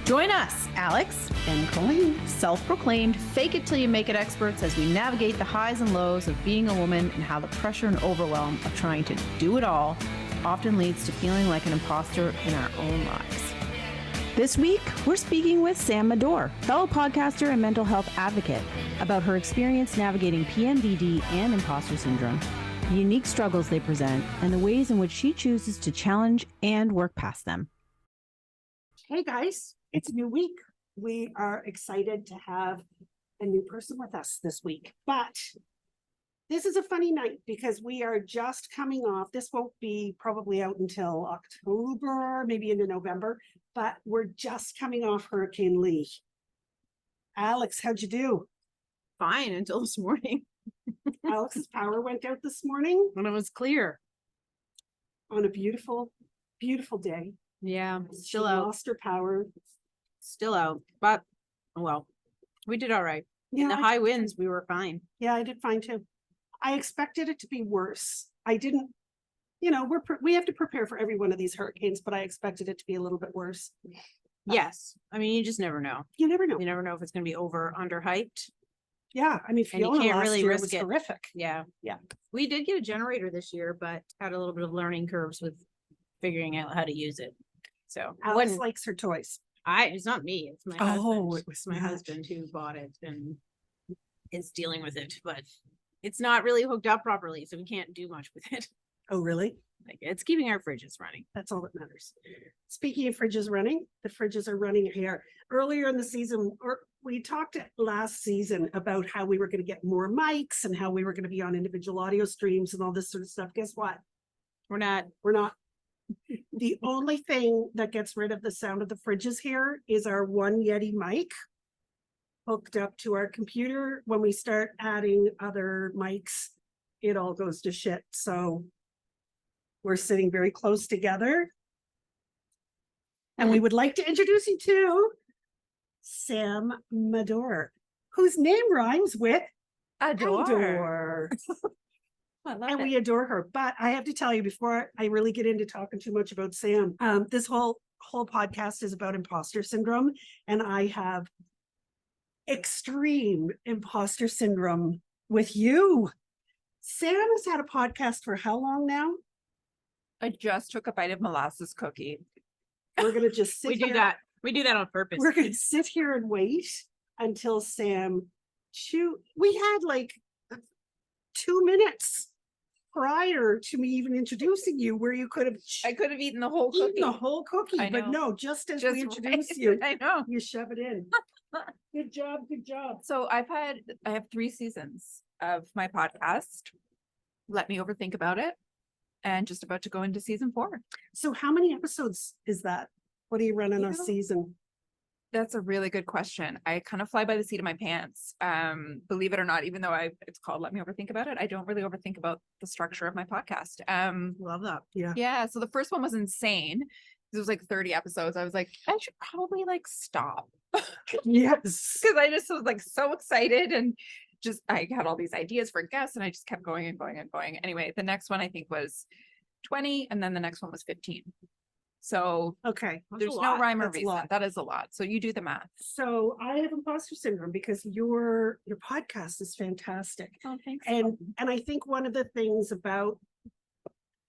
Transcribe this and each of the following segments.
Join us, Alix and Colleen, self-proclaimed fake it till you make it experts, as we navigate the highs and lows of being a woman and how the pressure and overwhelm of trying to do it all often leads to feeling like an imposter in our own lives. This week, we're speaking with Sam Madore, fellow podcaster and mental health advocate, about her experience navigating PMDD and imposter syndrome, the unique struggles they present, and the ways in which she chooses to challenge and work past them. Hey guys, it's a new week. We are excited to have a new person with us this week, but this is a funny night because we are just coming off. This won't be probably out until October, maybe into November, but we're just coming off Hurricane Lee. Alix, how'd you do? Fine until this morning. Alix's power went out this morning When it was clear. on a beautiful, beautiful day. Yeah, She still out. lost her power. Still out. But, well, we did all right. In the high winds, we were fine. Yeah, I did fine too. I expected it to be worse. I didn't, we have to prepare for every one of these hurricanes, but I expected it to be a little bit worse. Yes. I mean, you just never know. You never know. You never know if it's going to be over, under hyped. Yeah, I mean, And you Fiona can't last really year risk was it. horrific. Yeah. Yeah. We did get a generator this year, but had a little bit of learning curves with figuring out how to use it. So Alix likes her toys. it's not me, it's my husband. Oh, it was It's my Matt. husband who bought it and is dealing with it, but it's not really hooked up properly, so we can't do much with it. Oh, really? Like, it's keeping our fridges running. That's all that matters. Speaking of fridges running, the fridges are running here. Earlier in the season, we talked last season about how we were going to get more mics and how we were going to be on individual audio streams and all this sort of stuff. Guess what? We're not. We're not. The only thing that gets rid of the sound of the fridges here is our one Yeti mic hooked up to our computer. When we start adding other mics, it all goes to shit. So we're sitting very close together. And we would like to introduce you to Sam Madore, whose name rhymes with Adore. I love And it. we adore her. But I have to tell you, before I really get into talking too much about Sam, this whole podcast is about imposter syndrome. And I have extreme imposter syndrome with you. Sam has had a podcast for how long now? I just took a bite of molasses cookie. We're going to just sit We do here. that. We do that on purpose. We're going to sit here and wait until Sam we had like 2 minutes prior to me even introducing you where you could have I could have eaten the whole eaten cookie. the whole cookie, I but know. no, just as Just we right. introduce you, I know. you shove it in. Good job, good job. So I have 3 seasons of my podcast. Let me overthink about it. And just about to go into season 4. So how many episodes is that? What are you running a season? That's a really good question. I kind of fly by the seat of my pants. Believe it or not, even though it's called Let Me Overthink About It, I don't really overthink about the structure of my podcast. Love that. Yeah. Yeah. So the first one was insane. It was like 30 episodes. I was like, I should probably stop. Yes. Because I just was so excited and I had all these ideas for guests and I just kept going and going and going. Anyway, the next one I think was 20 and then the next one was 15. So Okay. there's no rhyme or That's a reason. lot. That is a lot. So you do the math. So I have imposter syndrome because your podcast is fantastic. Oh, thanks. And I think one of the things about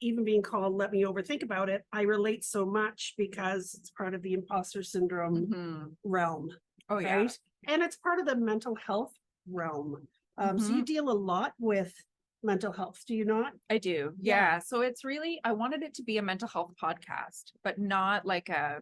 even being called Let Me Overthink About It, I relate so much because it's part of the imposter syndrome Mhm. realm. Oh yeah. Right? And it's part of the mental health realm. So you deal a lot with mental health, do you not? I do. Yeah. Yeah. So it's really, I wanted it to be a mental health podcast, but not I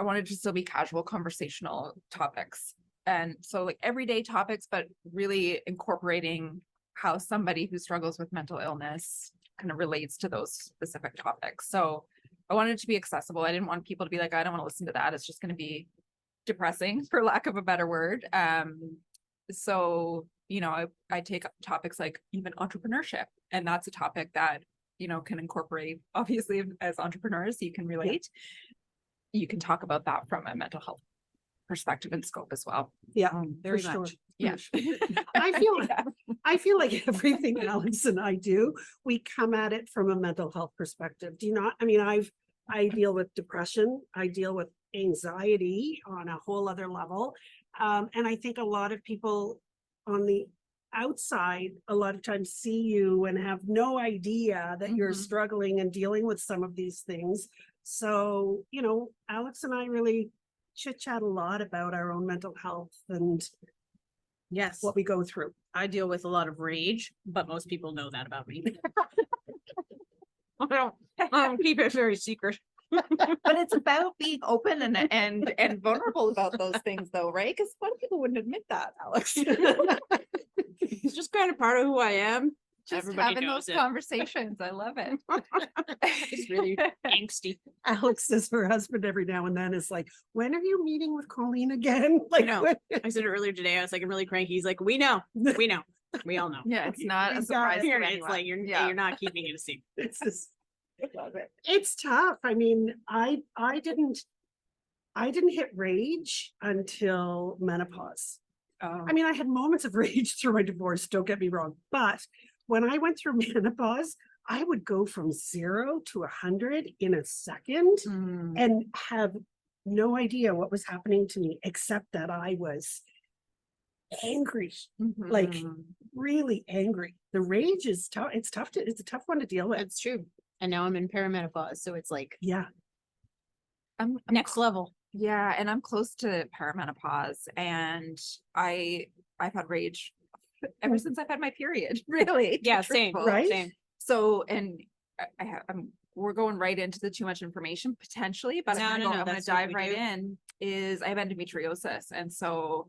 wanted to still be casual conversational topics. And so everyday topics, but really incorporating how somebody who struggles with mental illness kind of relates to those specific topics. So I wanted it to be accessible. I didn't want people to be like, I don't want to listen to that. It's just going to be depressing, for lack of a better word. So, I take up topics like even entrepreneurship, and that's a topic that, can incorporate, obviously, as entrepreneurs, you can relate. Yeah. You can talk about that from a mental health perspective and scope as well. Yeah, Very for much. sure. Yeah. I feel like everything Alix and I do, we come at it from a mental health perspective. Do you not? I mean, I've I deal with depression. I deal with anxiety on a whole other level. And I think a lot of people on the outside, a lot of times see you and have no idea that you're Mhm. struggling and dealing with some of these things. So, you know, Alix and I really chit chat a lot about our own mental health and Yes, what we go through. I deal with a lot of rage, but most people know that about me. I don't keep it very secret. But it's about being open and vulnerable about those things though, right? Because a lot of people wouldn't admit that, Alex. It's just kind of part of who I am. Just Everybody having knows those it. conversations. I love it. It's really angsty. Alix says her husband every now and then is like, when are you meeting with Colleen again? Like, know. when- I said it earlier today. I was like, I'm really cranky. He's like, we know. We know. We all know. Yeah, it's not a We've got surprise it. to It's anyone. like you're not keeping it a secret. it's just, Love it. it's tough. I mean, I didn't hit rage until menopause. I mean, I had moments of rage through my divorce, don't get me wrong, but when I went through menopause, I would go from 0 to 100 in a second Mm. and have no idea what was happening to me, except that I was angry, like Mhm. really angry. The rage is tough. It's a tough one to deal with. That's true. And now I'm in perimenopause, so it's like Yeah. I'm next level. Yeah, and I'm close to perimenopause, and I've had rage ever since I've had my period. Really, to be Yeah, same. truthful. Right? Same. So, and we're going right into the too much information potentially, but No, I'm no, gonna, no, I'm gonna that's what dive we right do. in. Is I have endometriosis, and so,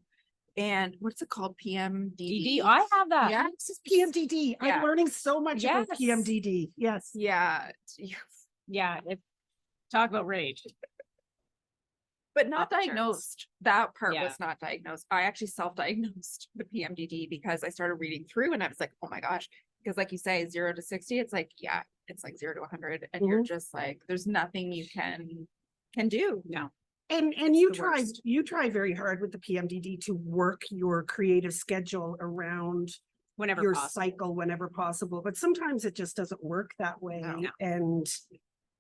and what's it called? PMDD. DD, I have that. Yeah. This is PMDD. Yeah. I'm learning so much about Yes. PMDD. Yes. Yeah, Yeah. Talk about rage. but not Off the charts. diagnosed. That part Yeah. was not diagnosed. I actually self-diagnosed the PMDD because I started reading through and I was like, oh my gosh. Because like you say, 0 to 60, it's like, yeah, it's like 0 to 100. And you're just like, there's nothing you can do. No. And It's you the try worst. very hard with the PMDD to work your creative schedule around Whenever your possible. cycle whenever possible, but sometimes it just doesn't work that way. No. And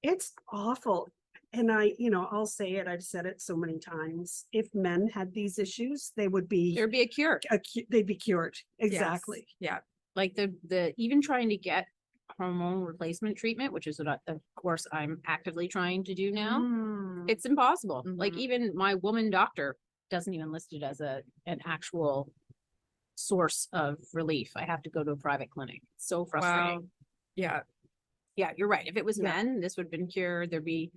it's awful. And I'll say it, I've said it so many times. If men had these issues, they would be There'd be a cure. they'd be cured. Yes. Exactly. Yeah. Like the even trying to get hormone replacement treatment, which is what of course I'm actively trying to do now. Mm. It's impossible. Like Mhm. even my woman doctor doesn't even list it as an actual source of relief. I have to go to a private clinic. It's so frustrating. Wow. Yeah. Yeah, you're right. If it was Yeah. men, this would have been cured. There'd be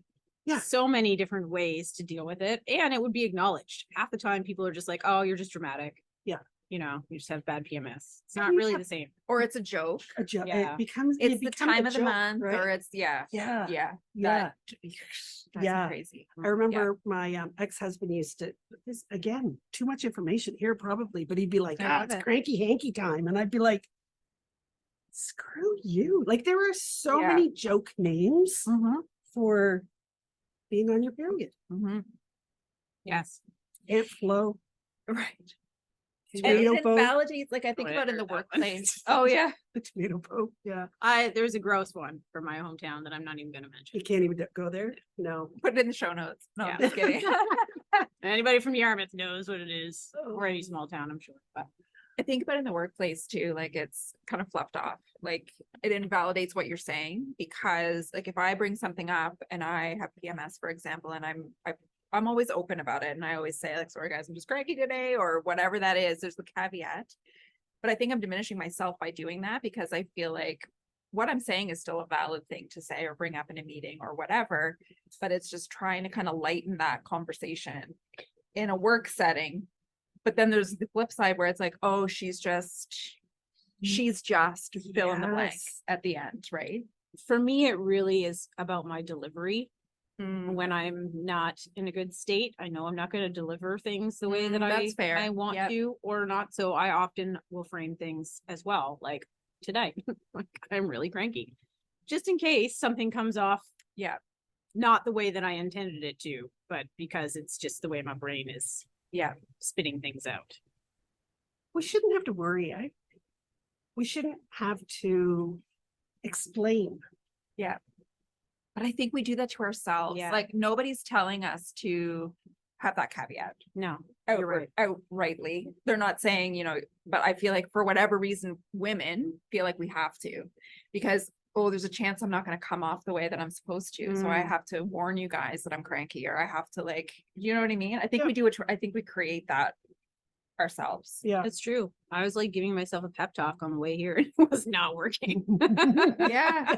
Yeah. so many different ways to deal with it, and it would be acknowledged. Half the time people are just like, oh, you're just dramatic. Yeah. You just have bad PMS. It's Yeah, not we really have- the same. Or it's a joke. Yeah. It becomes It's it the becomes a time of the joke, month, right? or it's Yeah. yeah. Yeah. That drives me Yeah. crazy. I remember my ex-husband used to, this again, too much information here probably, but he'd be like, I love it's it. cranky hanky time. And I'd be like, screw you. Like there are so Yeah. many joke names Mm-hmm. for being on your period. Mm-hmm. Yes. Ant flow, Right. And tomato it boat, invalidates, like I think about in the Whatever that one workplace. is. Oh yeah. the tomato boat. Yeah. There's a gross one from my hometown that I'm not even gonna mention. You can't even go there. No. Put it in the show notes. No, I'm Yeah. just kidding. Anybody from Yarmouth knows what it is, or Oh. any small town, I'm sure. But I think about it in the workplace too, like it's kind of fluffed off. Like it invalidates what you're saying because like if I bring something up and I have PMS, for example, and I'm always open about it. And I always say like, sorry guys, I'm just cranky today or whatever that is. There's the caveat. But I think I'm diminishing myself by doing that because I feel like what I'm saying is still a valid thing to say or bring up in a meeting or whatever. But it's just trying to kind of lighten that conversation in a work setting. But then there's the flip side where it's like, oh, she's just fill in the blank Yes. at the end, right? for me, it really is about my delivery. Mm, When I'm not in a good state, I know I'm not going to deliver things the way that that's fair. I want Yep. to or not. So I often will frame things as well. Like today, like, I'm really cranky, just in case something comes off. Yeah. Not the way that I intended it to, but because it's just the way my brain is Yeah. spitting things out. We shouldn't have to worry. We shouldn't have to explain. Yeah. But I think we do that to ourselves. Yeah. Like nobody's telling us to have that caveat. No, you're right. Outrightly. They're not saying, you know, but I feel like for whatever reason, women feel like we have to, because, oh, there's a chance I'm not going to come off the way that I'm supposed to. So I have to warn you guys that I'm cranky, or I have to, like, you know what I mean? I think Yeah. we do it. I think we create that ourselves. Yeah. That's true. I was like giving myself a pep talk on the way here and it was not working. Yeah.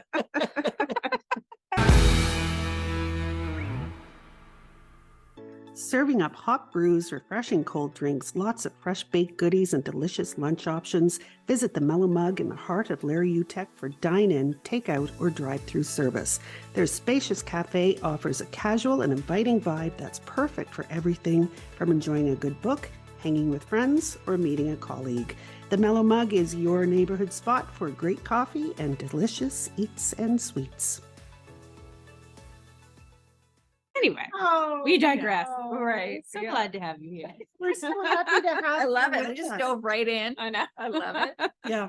Serving up hot brews, refreshing cold drinks, lots of fresh baked goodies, and delicious lunch options. Visit the Mellow Mug in the heart of Larry Utech for dine-in, takeout, or drive-through service. Their spacious cafe offers a casual and inviting vibe that's perfect for everything from enjoying a good book, hanging with friends, or meeting a colleague. The Mellow Mug is your neighborhood spot for great coffee and delicious eats and sweets. Anyway, Oh, we digress. Right. So Yeah. glad to have you here. We're so happy to have I love you it. We with just us. dove right in. I know. I love it. Yeah.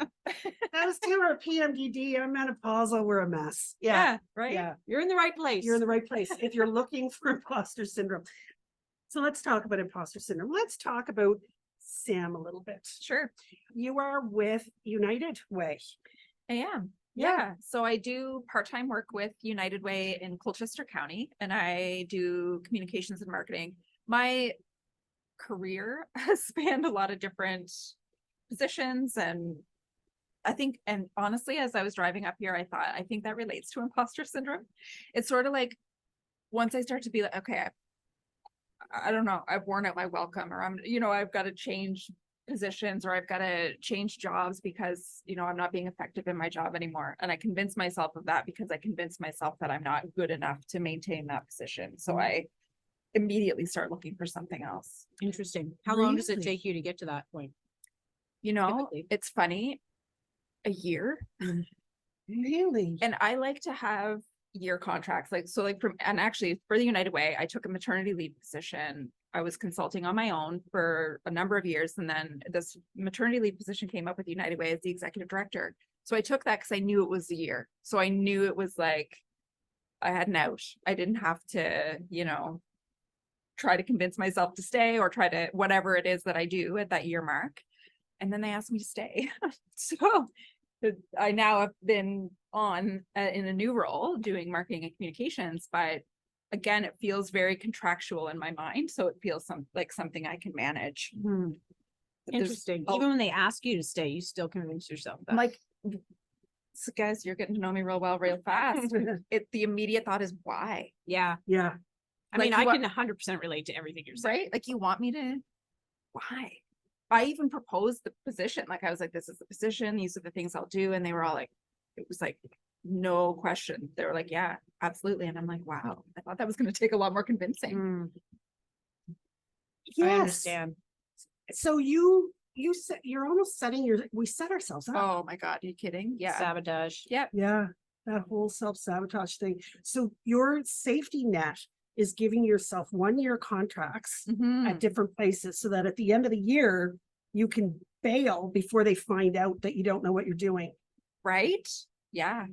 That was Taylor PMDD. I'm menopausal. We're a mess. Yeah. Right. Yeah. You're in the right place. You're in the right place if you're looking for imposter syndrome. So let's talk about imposter syndrome. Let's talk about Sam a little bit. Sure. You are with United Way. I am. Yeah. Yeah. So I do part-time work with United Way in Colchester County, and I do communications and marketing. My career has spanned a lot of different positions, and I think, and honestly, as I was driving up here, I think that relates to imposter syndrome. It's sort of like, once I start to be like, okay, I don't know, I've worn out my welcome, or I've got to change positions, or I've got to change jobs because, I'm not being effective in my job anymore. And I convince myself of that because I convince myself that I'm not good enough to maintain that position. So I immediately start looking for something else. Interesting. How long does it Really? take you to get to that point? Typically. It's funny, a year. Really? And I like to have year contracts. And actually for the United Way, I took a maternity leave position. I was consulting on my own for a number of years. And then this maternity leave position came up with United Way as the executive director. So I took that because I knew it was a year. So I knew it was like, I had an out. I didn't have to, try to convince myself to stay or try to whatever it is that I do at that year mark. And then they asked me to stay. So I now have been on in a new role doing marketing and communications, but again, it feels very contractual in my mind. So it feels like something I can manage. Hmm. But there's- Interesting. oh, Even when they ask you to stay, you still convince yourself that. like, so guys, you're getting to know me real well, real fast. The immediate thought is why, yeah. Yeah. I mean, Like, I you can 100% relate to everything you're saying. right? Like you want me to, why? I even proposed the position. Like I was like, this is the position. These are the things I'll do. And they were all like, it was like, no question. They were like, yeah, absolutely. And I'm like, wow, I thought that was going to take a lot more convincing. Mm, I Yes. understand. So you're almost we set ourselves up. Oh my God, are you kidding? Yeah. Sabotage. Yeah. Yeah. That whole self-sabotage thing. So your safety net is giving yourself 1-year contracts Mhm. at different places so that at the end of the year, you can bail before they find out that you don't know what you're doing. Right? Yeah.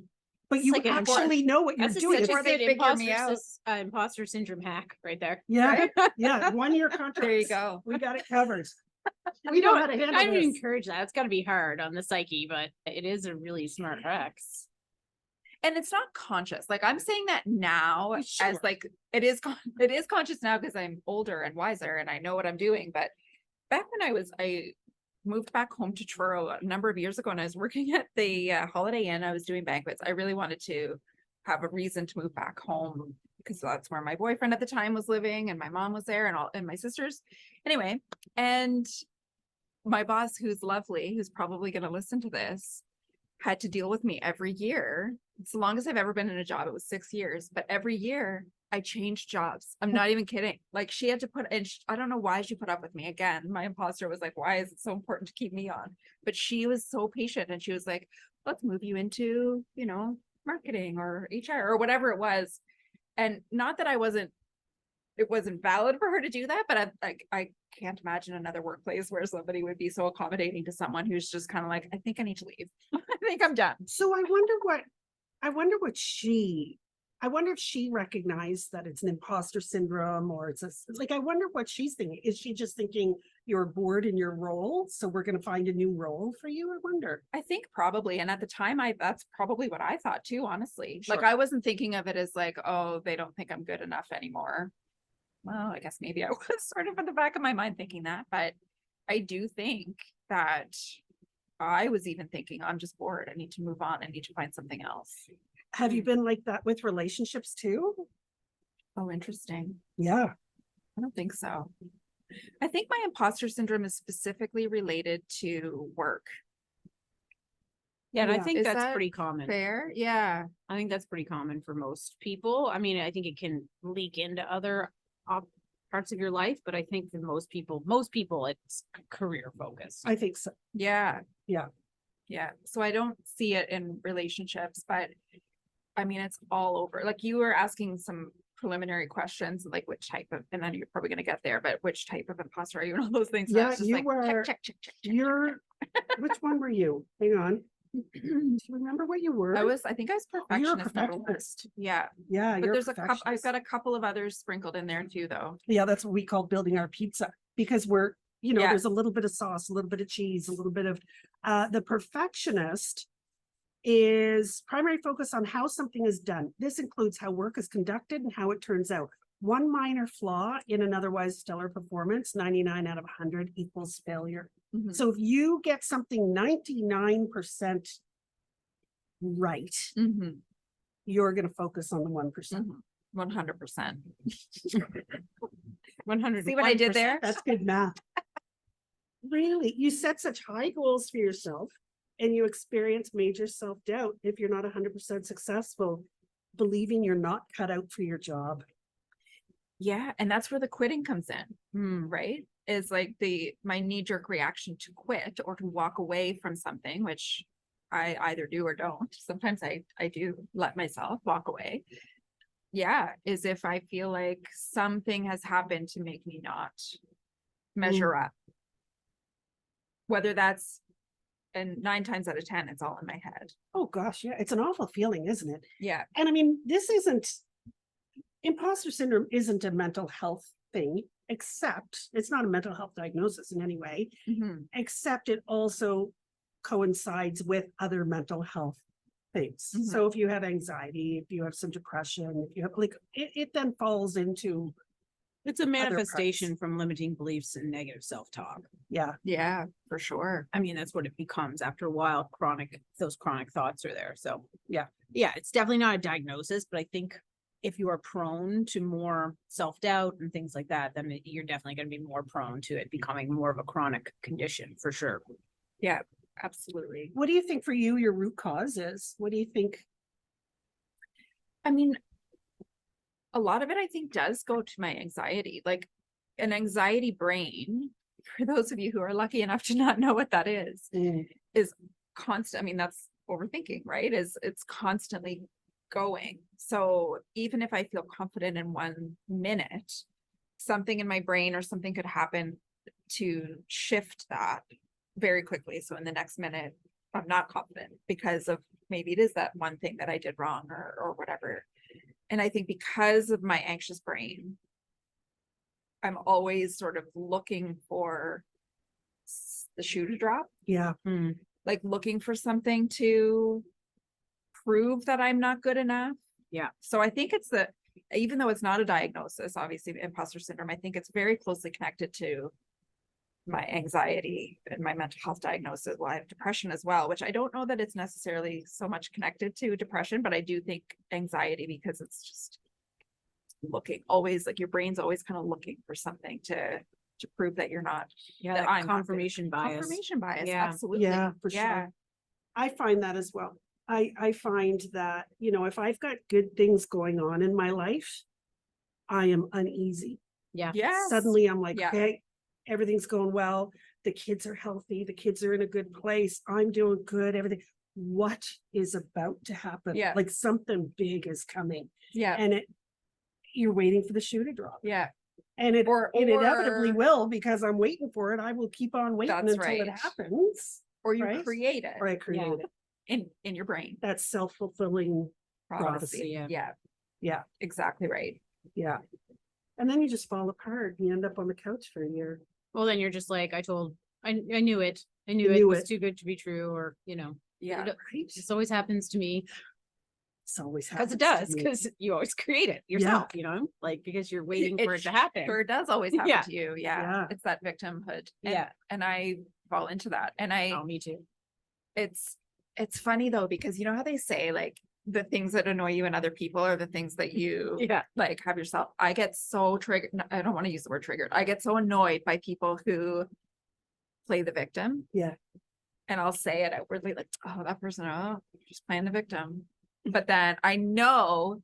But It's you like an actually know what you're That's doing. before they figure me out. imposter syndrome hack right there. Yeah, yeah, 1-year contracts. There you go. We got it covered. We know how to handle I would this. encourage that. It's got to be hard on the psyche, but it is a really smart practice. And it's not conscious. Like I'm saying that now Sure. as like, it is conscious now because I'm older and wiser and I know what I'm doing. But back when I moved back home to Truro a number of years ago and I was working at the Holiday Inn, I was doing banquets. I really wanted to have a reason to move back home because that's where my boyfriend at the time was living and my mom was there and my sisters. Anyway, and my boss, who's lovely, who's probably going to listen to this, had to deal with me every year. It's the longest I've ever been in a job. It was 6 years, but every year I changed jobs. I'm not even kidding. Like she had to I don't know why she put up with me. Again, my imposter was like, why is it so important to keep me on? But she was so patient and she was like, let's move you into, marketing or HR or whatever it was. And not that it wasn't valid for her to do that, but I can't imagine another workplace where somebody would be so accommodating to someone who's just kind of like, I think I need to leave. I think I'm done. So I wonder what she I wonder if she recognized that it's an imposter syndrome, or it's like, I wonder what she's thinking. Is she just thinking you're bored in your role, so we're going to find a new role for you? I wonder. I think probably. And at the time, that's probably what I thought too, honestly. Like, Sure. I wasn't thinking of it as like, oh, they don't think I'm good enough anymore. Well, I guess maybe I was sort of in the back of my mind thinking that, but I do think that I was even thinking, I'm just bored. I need to move on. I need to find something else. Have you been like that with relationships too? Oh, interesting. Yeah. I don't think so. I think my imposter syndrome is specifically related to work. Yeah, and I Yeah. think Is that's that pretty common. Fair? Yeah. I think that's pretty common for most people. I mean, I think it can leak into other parts of your life, but I think for most people, it's career focused. I think so. Yeah. Yeah. Yeah. So I don't see it in relationships, but I mean, it's all over. Like, you were asking some preliminary questions, like which type of, and then you're probably going to get there, but which type of imposter are you and all those things. So Yeah, it's just you like, were- check. You're, which one were you? Hang on. Do you remember what you were? I think I was Oh, you're a perfectionist. number one. perfectionist. Yeah. Yeah, But you're there's a a couple, I've perfectionist. got a couple of others sprinkled in there too, though. Yeah, that's what we call building our pizza, because we're, Yeah. there's a little bit of sauce, a little bit of cheese, a little bit of, the perfectionist is primary focus on how something is done. This includes how work is conducted and how it turns out. One minor flaw in an otherwise stellar performance, 99 out of 100 equals failure. Mhm. So if you get something 99% right, Mhm. you're going to focus on the 1%. 100%. 100. See what I did there? That's good math. Really, you set such high goals for yourself and you experience major self-doubt if you're not 100% successful, believing you're not cut out for your job. Yeah. And that's where the quitting comes in, right? Is like my knee-jerk reaction to quit or to walk away from something, which I either do or don't. Sometimes I do let myself walk away. Yeah. Is if I feel like something has happened to make me not measure up. Whether that's, and 9 times out of 10, it's all in my head. Oh gosh, yeah, it's an awful feeling, isn't it? Yeah. And I mean, imposter syndrome isn't a mental health thing, except it's not a mental health diagnosis in any way, Mhm. except it also coincides with other mental health things. Mhm. So if you have anxiety, if you have some depression, if you have it then falls into, It's a parts. manifestation from limiting beliefs and negative self-talk. yeah, Yeah, for sure. I mean, that's what it becomes after a while. Those chronic thoughts are there. So yeah, it's definitely not a diagnosis, but I think if you are prone to more self-doubt and things like that, then you're definitely going to be more prone to it becoming more of a chronic condition for sure. Yeah, absolutely. what do you think for you your root cause is? What do you think? I mean, a lot of it, I think, does go to my anxiety. Like, an anxiety brain, for those of you who are lucky enough to not know what that is constant. I mean, that's overthinking, right? It's constantly going. So even if I feel confident in 1 minute, something in my brain or something could happen to shift that very quickly. So in the next minute, I'm not confident because of maybe it is that one thing that I did wrong or whatever. And I think because of my anxious brain, I'm always sort of looking for the shoe to drop, Yeah, like looking for something to prove that I'm not good enough. Yeah. So I think it's even though it's not a diagnosis, obviously imposter syndrome, I think it's very closely connected to my anxiety and my mental health diagnosis. Well, I have depression as well, which I don't know that it's necessarily so much connected to depression, but I do think anxiety, because it's just looking always, like your brain's always kind of looking for something to prove that you're not. Yeah, that that I'm not good. confirmation bias. Confirmation bias. Yeah. Absolutely. yeah, for Yeah. sure. I find that as well. I find that, if I've got good things going on in my life, I am uneasy. Yeah. Yes. Suddenly I'm like, Yeah. okay, everything's going well. The kids are healthy. The kids are in a good place. I'm doing good. Everything. What is about to happen? Yeah. Like something big is coming, Yeah. and you're waiting for the shoe to drop. Yeah. And it inevitably or- will, because I'm waiting for it. I will keep on waiting That's until it right. happens. Or you Right? create it Or I create Yeah. it. in your brain. That's self-fulfilling prophecy. yeah. Yeah. Yeah, Exactly right. yeah. And then you just fall apart. You end up on the couch for a year. Well, then you're just like, I knew it. I knew You it knew was it. too good to be true, or, Yeah. Right? this always happens to me. It's always Because it happens does, to me. because you always create it yourself, like, because you're waiting for it to happen. Sure does always happen Yeah. to you. Yeah. Yeah. It's that victimhood. And, Yeah. And I fall into that. And Oh, me too. it's funny though, because you know how they say like the things that annoy you in other people are the things that you Yeah. like have yourself. I get so triggered. I don't want to use the word triggered. I get so annoyed by people who play the victim. Yeah. And I'll say it outwardly like, oh, that person, oh, just playing the victim. But then I know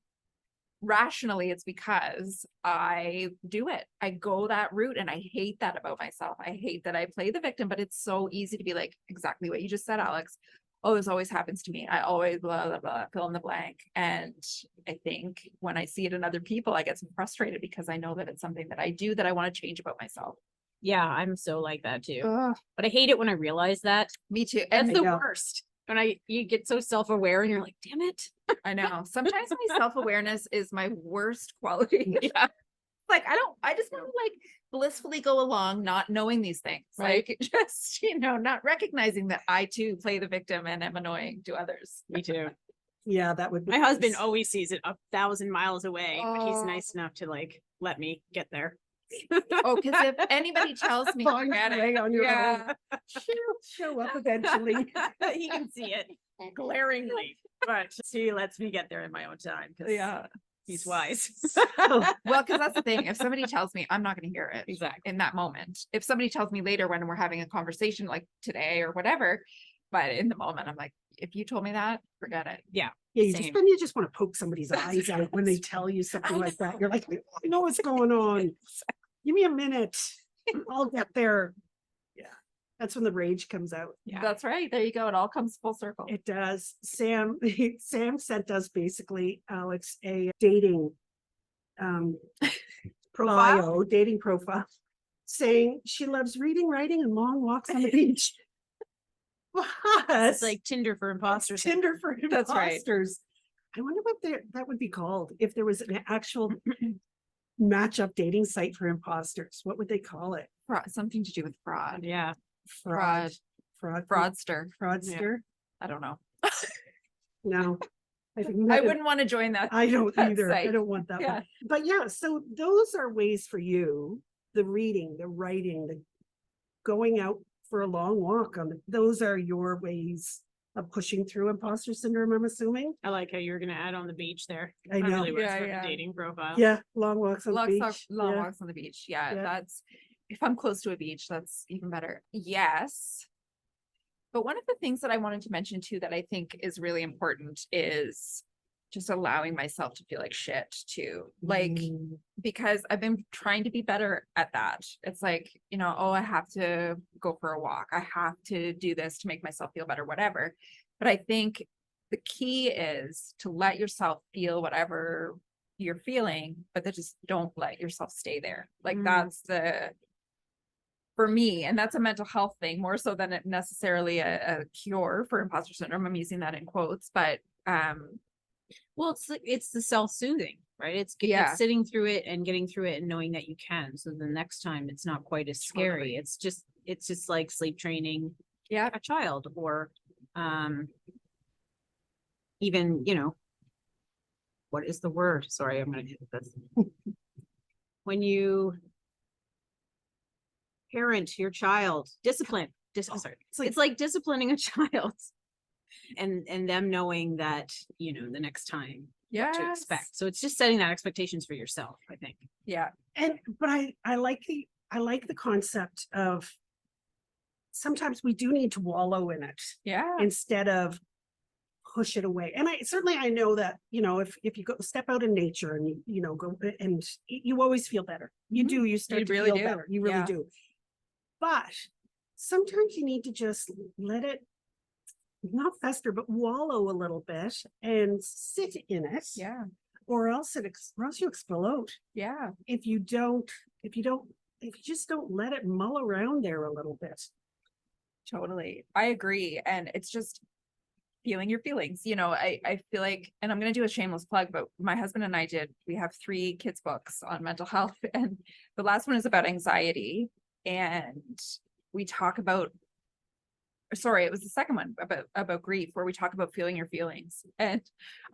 rationally it's because I do it. I go that route and I hate that about myself. I hate that I play the victim, but it's so easy to be like exactly what you just said, Alex. Oh, this always happens to me. I always blah, blah, blah, fill in the blank. And I think when I see it in other people, I get so frustrated because I know that it's something that I do that I want to change about myself. Yeah, I'm so like that too. Ugh, But I hate it when I realize that. me too. That's And the know. worst. When you get so self-aware and you're like, damn it. I know sometimes my self-awareness is my worst quality. Yeah. Like I just want to like blissfully go along not knowing these things, Right. like just not recognizing that I too play the victim and am annoying to others. Me too. Yeah, that would be My husband nice. always sees it 1,000 miles away, but he's Oh. nice enough to like let me get there. Oh, because if anybody tells me, Find forget your way it. on your Yeah. own. Show up eventually. He can see it glaringly, but he lets me get there in my own time because Yeah. he's wise. Oh, Well, because that's the thing. If somebody tells me, I'm not going to hear it Exactly. in that moment. If somebody tells me later when we're having a conversation like today or whatever, but in the moment, I'm like, if you told me that, forget it. yeah, you Same. then you just want to poke somebody's eyes out when they tell you something like that. You're like, I know what's going on. Give me a minute. I'll get there. Yeah. That's when the rage comes out. Yeah. That's right. There you go. It all comes full circle. It does. Sam sent us basically, Alex, a dating Profile? dating profile, saying she loves reading, writing, and long walks on the beach. It's like Tinder for imposters. Tinder for That's right. imposters. I wonder what that would be called if there was an actual match-up dating site for imposters. What would they call it? Something to do with fraud. Yeah. Fraudster. Fraudster. I don't know. No, I think I wouldn't want to join that. I don't that either. I site. don't want that Yeah. one. But yeah, so those are ways for you, the reading, the writing, the going out for a long walk those are your ways of pushing through imposter syndrome, I'm assuming. I like how you're going to add on the beach there. I That know. really works Yeah, for yeah. the dating profile. Yeah, long walks on the beach. Long Yeah. walks on the beach. Yeah, Yeah. that's if I'm close to a beach, that's even better. Yes. But one of the things that I wanted to mention too that I think is really important is just allowing myself to feel like shit too. Like Mm, because I've been trying to be better at that. It's like, oh, I have to go for a walk. I have to do this to make myself feel better, whatever. But I think the key is to let yourself feel whatever you're feeling, but that just don't let yourself stay there. Like that's for me, and that's a mental health thing more so than it necessarily a cure for imposter syndrome. I'm using that in quotes, but Well, it's the self-soothing, right? It's sitting through it and getting through it and knowing that you can. So the next time it's not quite as scary. Totally. It's just like sleep training yeah, a child or even, what is the word? Sorry, I'm gonna hit this. When you parent your child, discipline. Sorry. It's like disciplining a child and them knowing that, the next time yeah, to expect. So it's just setting that expectations for yourself, I think. yeah, but I like the concept of sometimes we do need to wallow in it yeah, instead of push it away. And I know that, if you go step out in nature and go and you always feel better. You Mhm. do, you start You to really feel do. better. You really Yeah. do. But sometimes you need to just let it not fester, but wallow a little bit and sit in it. yeah, Or else you explode. yeah. If you just don't let it mull around there a little bit. Totally. I agree. And it's just, feeling your feelings. You know, I feel like, and I'm going to do a shameless plug, but my husband and I we have 3 kids books on mental health. And the last one is about anxiety. And we talk about, sorry, it was the second one about grief, where we talk about feeling your feelings. And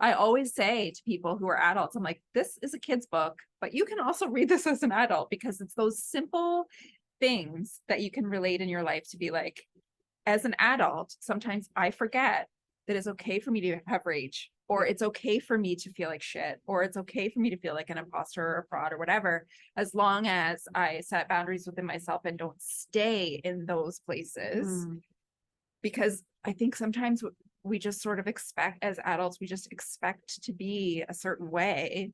I always say to people who are adults, I'm like, this is a kid's book, but you can also read this as an adult, because it's those simple things that you can relate in your life to be like, as an adult, sometimes I forget that it's okay for me to have rage, or it's okay for me to feel like shit, or it's okay for me to feel like an imposter or a fraud or whatever, as long as I set boundaries within myself and don't stay in those places. Because I think sometimes we just sort of expect, as adults, we just expect to be a certain way,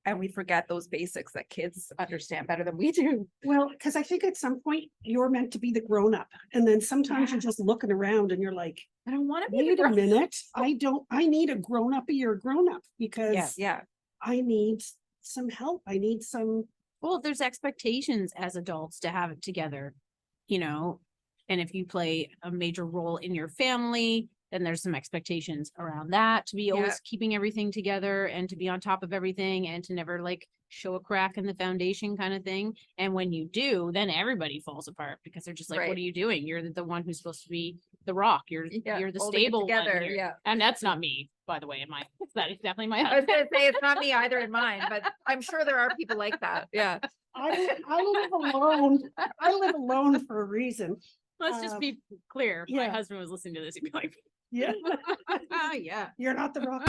and we forget those basics that kids understand better than we do. Well, because I think at some point you're meant to be the grown-up, and then sometimes you're just looking around and you're like, I don't want to be wait a minute, I need a grown-up-ier grown-up, because yeah. I need some help. I need some. Well, there's expectations as adults to have it together, you know, and if you play a major role in your family, then there's some expectations around that, to be always keeping everything together and to be on top of everything and to never like show a crack in the foundation kind of thing. And when you do, then everybody falls apart, because they're just like, what are you doing? You're the one who's supposed to be the rock. You're the stable one here. Yeah. And that's not me, by the way, that is definitely my I was gonna say it's not me either in mine, but I'm sure there are people like that. Yeah. I live alone. I live alone for a reason. Let's just be clear. If my yeah. husband was listening to this, he'd be like, Yeah. yeah. You're not the rock.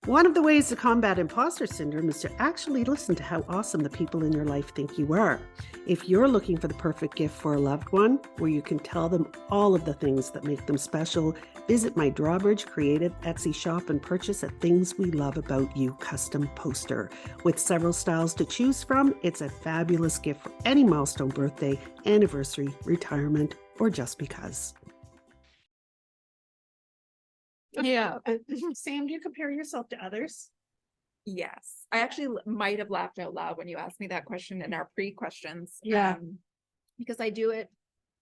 One of the ways to combat imposter syndrome is to actually listen to how awesome the people in your life think you are. If you're looking for the perfect gift for a loved one, where you can tell them all of the things that make them special, visit my Drawbridge Creative Etsy shop and purchase a Things We Love About You custom poster. With several styles to choose from, it's a fabulous gift for any milestone birthday, anniversary, retirement, or just because. Yeah. Sam, do you compare yourself to others? Yes. I actually might have laughed out loud when you asked me that question in our pre-questions. Yeah. Because I do it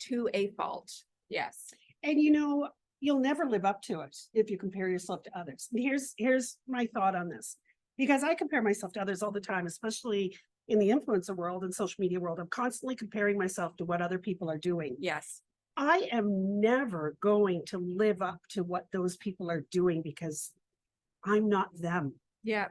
to a fault. Yes. And you'll never live up to it if you compare yourself to others. And here's my thought on this. Because I compare myself to others all the time, especially in the influencer world and social media world. I'm constantly comparing myself to what other people are doing. Yes. I am never going to live up to what those people are doing, because I'm not them. Yeah.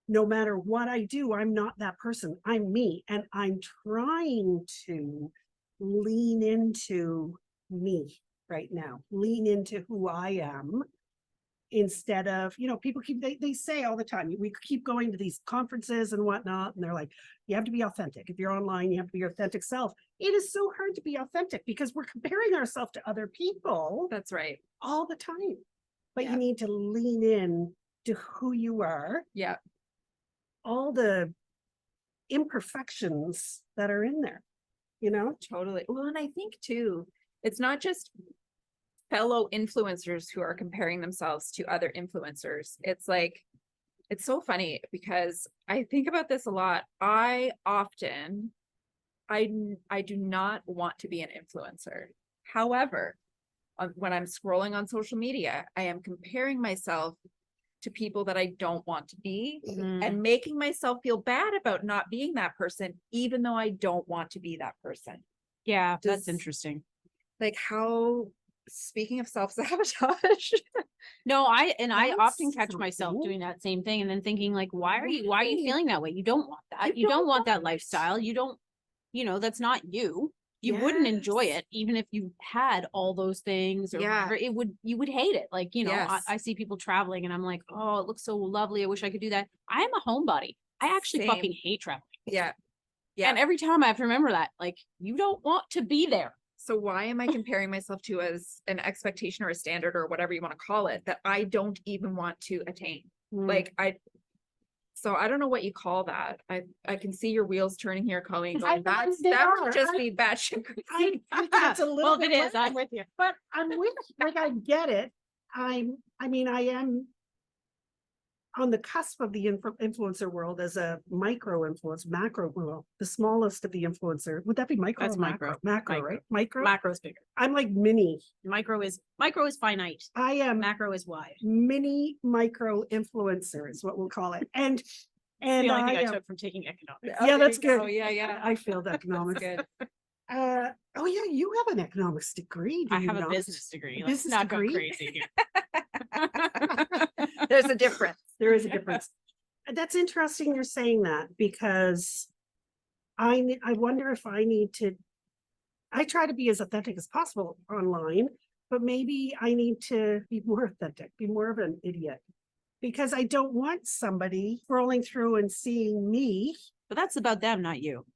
No matter what I do, I'm not that person. I'm me. And I'm trying to lean into me right now, lean into who I am, instead of, people they say all the time, we keep going to these conferences and whatnot, and they're like, you have to be authentic. If you're online, you have to be your authentic self. It is so hard to be authentic because we're comparing ourselves to other people. That's right. All the time. But Yeah. you need to lean in to who you are. Yeah. All the imperfections that are in there, Totally. Well, and I think too, it's not just fellow influencers who are comparing themselves to other influencers. It's like, it's so funny because I think about this a lot. I do not want to be an influencer. However, when I'm scrolling on social media, I am comparing myself to people that I don't want to be and making myself feel bad about not being that person, even though I don't want to be that person. Yeah, that's interesting. Like speaking of self-sabotage. No, I often catch something. myself doing that same thing and then thinking like, why are you feeling that way? You don't want that. You don't want that lifestyle. You don't, that's not you. You wouldn't enjoy it even if you had all those things, or whatever. You would hate it. Like, I see people traveling and I'm like, oh, it looks so lovely. I wish I could do that. I am a homebody. I actually fucking hate traveling. Yeah. And every time I have to remember that, like, you don't want to be there. So why am I comparing myself to as an expectation or a standard or whatever you want to call it that I don't even want to attain? So I don't know what you call that. I can see your wheels turning here, Colleen, going, that would just be batshit crazy. That's a little Well, bit if it is, like I'm with you. But I'm with, like, I get it. I am on the cusp of the influencer world as a micro influence, macro world, the smallest of the influencer. Would that be micro? That's or macro? micro. Macro, right? Micro. Macro is bigger. I'm like mini. Micro is finite. I am Macro is wide. mini micro influencer is what we'll call it. And The only thing I am- took from taking economics. Yeah, that's there you good. go. Yeah, yeah. I failed economics. Good. Oh yeah, you have an economics degree. Do I you have a not? business degree. A Let's business not go degree? crazy here. There's a difference. There is a difference. That's interesting you're saying that because I wonder if I need to, I try to be as authentic as possible online, but maybe I need to be more authentic, be more of an idiot. Because I don't want somebody scrolling through and seeing me. But that's about them, not you.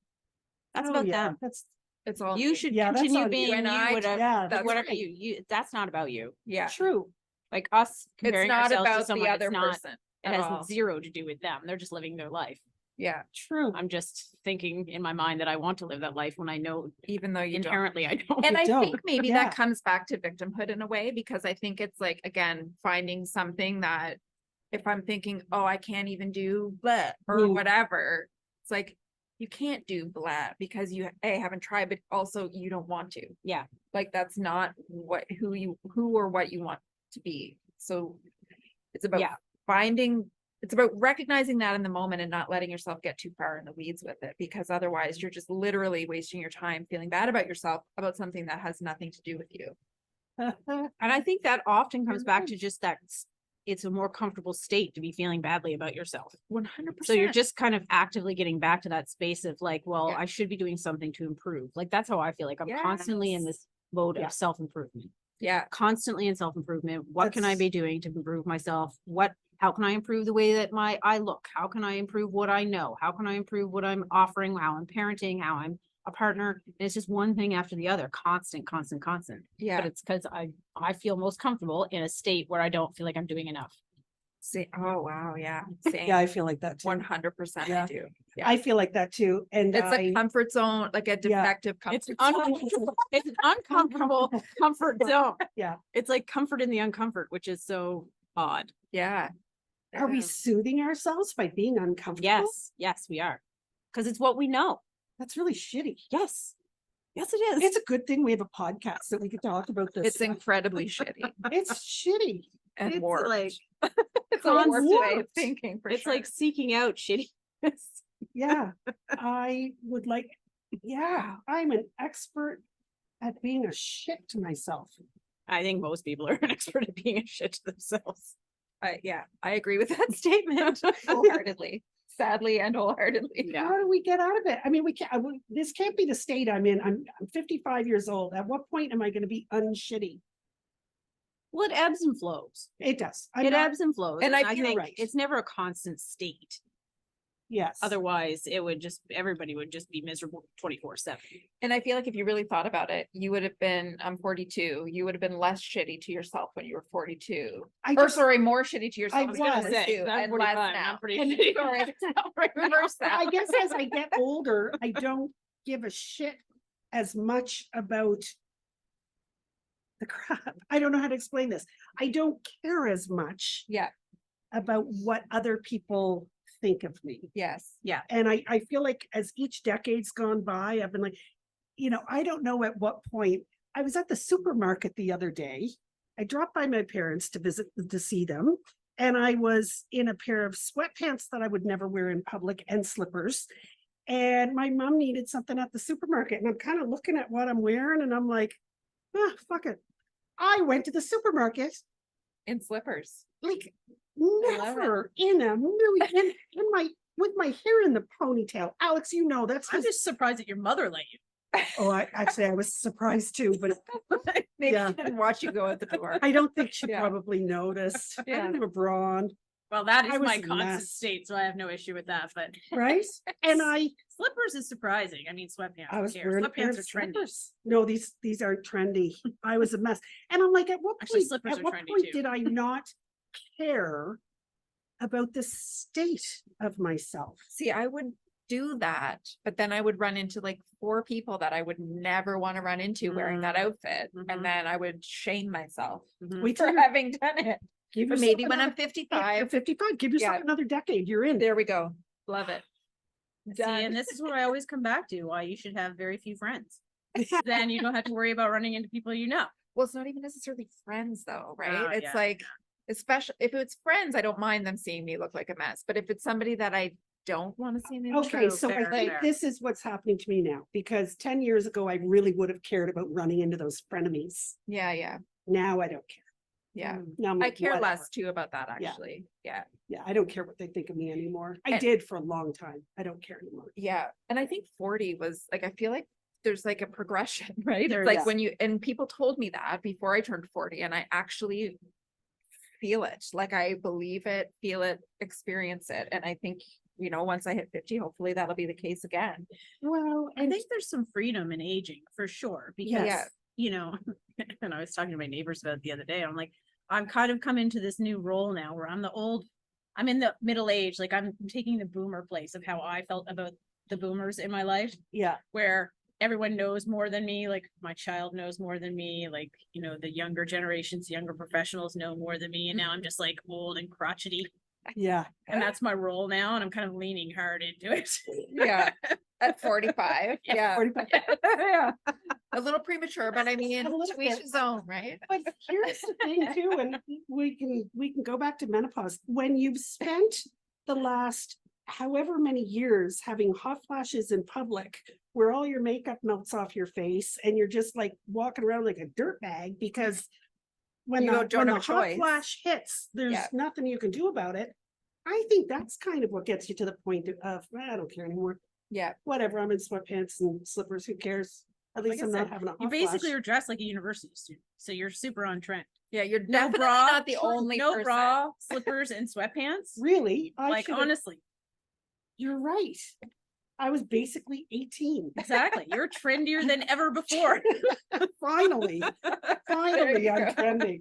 That's Oh, about yeah, them. That's, It's all You me. should Yeah, that's continue on you. being And you, I- whatever, yeah, that's whatever right. you, that's not about you. Yeah. true. Like us It's comparing not ourselves to about someone, the other it's not, person. it at has all. zero to do with them. They're just living their life. Yeah. True. I'm just thinking in my mind that I want to live that life when I know Even though you don't. inherently I don't. And You I don't. think maybe Yeah. that comes back to victimhood in a way, because I think it's like, again, finding something that if I'm thinking, oh, I can't even do blah or Mm. whatever, it's like, you can't do blah because you haven't tried, but also you don't want to. Yeah. Like that's not who or what you want to be. So it's about Yeah. it's about recognizing that in the moment and not letting yourself get too far in the weeds with it, because otherwise you're just literally wasting your time feeling bad about yourself about something that has nothing to do with you. And I think that often comes You're back right. to just that it's a more comfortable state to be feeling badly about yourself. 100%. So you're just kind of actively getting back to that space of like, well, Yeah. I should be doing something to improve. Like that's how I feel like I'm constantly in Yes. this mode Yeah. of self-improvement. yeah. Constantly in self-improvement. What can I That's- be doing to improve myself? How can I improve the way that I look? How can I improve what I know? How can I improve what I'm offering, how I'm parenting, how I'm a partner? And it's just one thing after the other, constant. But Yeah. it's because I feel most comfortable in a state where I don't feel like I'm doing enough. See, oh wow, yeah. Same. Yeah, I feel like that too. 100% Yeah. I do. Yeah. I feel like that too. And It's a comfort zone, like a defective It's comfort zone. it's an uncomfortable comfort zone. Yeah. It's like comfort in the uncomfort, which is so odd. Yeah. Are we Yeah. soothing ourselves by being uncomfortable? Yes, we are. Because it's what we know. That's really shitty. Yes. Yes, it is. It's a good thing we have a podcast that we can talk about this. It's incredibly shitty It's shitty. and It's warped. like It's a warped way of warped. thinking for it's sure. like seeking out shitty. Yeah. I would like, yeah, I'm an expert at being a shit to myself. I think most people are an expert at being a shit to themselves. Yeah, I agree with that statement wholeheartedly, sadly and wholeheartedly. Yeah. How do we get out of it? I mean, we can't, this can't be the state I'm in. I'm 55 years old. At what point am I going to be unshitty? Well, it ebbs and flows. It does. It ebbs and flows. and I feel think right. it's never a constant state. Yes. Otherwise, everybody would just be miserable 24/7. And I feel like if you really thought about it, you would have been, I'm 42, you would have been less shitty to yourself when you were 42. I Or just, sorry, more shitty to yourself. I when was you were gonna 42 and less now. pretty And- shitty. Sorry. Reverse that. I guess as I get older, I don't give a shit as much about the crap. I don't know how to explain this. I don't care as much Yeah, about what other people think of me. yes. And I feel like as each decade's gone by, I've been like, I don't know at what point. I was at the supermarket the other day. I dropped by my parents to see them. And I was in a pair of sweatpants that I would never wear in public and slippers. And my mom needed something at the supermarket. And I'm kind of looking at what I'm wearing and I'm like, fuck it. I went to the supermarket In slippers. like love it. never in a million with my hair in the ponytail. Alex, that's I'm just surprised that your mother let you. oh, I was surprised too, but Maybe Yeah. she didn't watch you go out the door. I don't think she Yeah. probably noticed. I Yeah. didn't have a bra on, Well, that I is my was a constant mess. state, so I have no issue with that. But right? And slippers is surprising. I mean, sweatpants. I was who cares? wearing a pair Sweatpants of are trendy. slippers. No, these aren't trendy. I was a mess. And I'm like, at what Actually, point, slippers at are what trendy point too. did I not care about the state of myself? See, I would do that, but then I would run into like 4 people that I would never want to run into wearing that outfit. Mhm. And then I would shame myself Wait for till you're having done it. Give But yourself maybe when another- I'm You're 55, 55, give yourself Yeah. another decade. You're in. there we go. Love it. See, Done. and this is what I always come back to, why you should have very few friends. Then you don't have to worry about running into people you know. Well, it's not even necessarily friends though, right? Oh, It's yeah, like, especially if it's friends, I don't mind them seeing me look like a mess. But if it's somebody that I don't want to see me look Okay, like, so I fair, think fair. this is what's happening to me now, because 10 years ago, I really would have cared about running into those frenemies. yeah. Now I don't care. Yeah. Now I'm I like, care whatever. less too about that Yeah. actually. Yeah. Yeah, I don't care what they think of me anymore. I And- did for a long time. I don't care anymore. Yeah. And I think 40 was like, I feel like there's like a progression, right? There It's like is. when you, and people told me that before I turned 40, and I actually feel it. Like I believe it, feel it, experience it. And I think, once I hit 50, hopefully that'll be the case again. Well, I think there's some freedom in aging for sure, because, Yeah. you know, and I was talking to my neighbors about it the other day. I'm like, I'm kind of come into this new role now where I'm in the middle age, like I'm taking the boomer place of how I felt about the boomers in my life, yeah, where everyone knows more than me, like my child knows more than me, like, the younger generations, younger professionals know more than me. And now I'm just like old and crotchety. yeah. And that's my role now. And I'm kind of leaning hard into it. Yeah. At 45. Yeah. 45. Yeah. A little premature, but I mean, A little to each bit. his own, right? But here's the thing too, and we can go back to menopause. When you've spent the last however many years having hot flashes in public where all your makeup melts off your face and you're just like walking around like a dirt bag because when You the, don't when have the a hot choice. flash hits, there's Yeah. nothing you can do about it. I think that's kind of what gets you to the point of, I don't care anymore. Yeah. Whatever, I'm in sweatpants and slippers, who cares? At Like least I I'm said, not having a hot You basically flash. are dressed like a university student. So you're super on trend. Yeah. You're No definitely bra, not the only no person. bra, slippers and sweatpants. Really? Like should've- honestly, You're right. I was basically 18. exactly. You're trendier than ever before. Finally, finally, you I'm go. trending.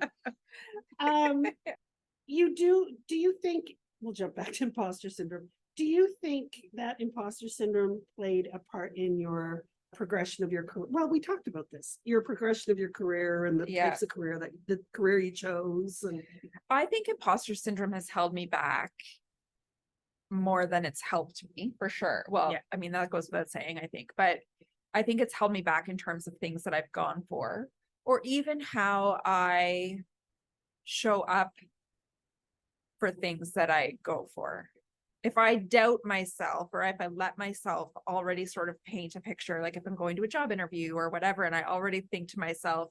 Do you think, we'll jump back to imposter syndrome. Do you think that imposter syndrome played a part in your progression of your career? Well, we talked about this, your progression of your career and the Yeah. types of career the career you chose. And I think imposter syndrome has held me back more than it's helped me, for sure. Well, Yeah. I mean, that goes without saying, I think, but I think it's held me back in terms of things that I've gone for, or even how I show up for things that I go for. If I doubt myself, or if I let myself already sort of paint a picture, like if I'm going to a job interview or whatever, and I already think to myself,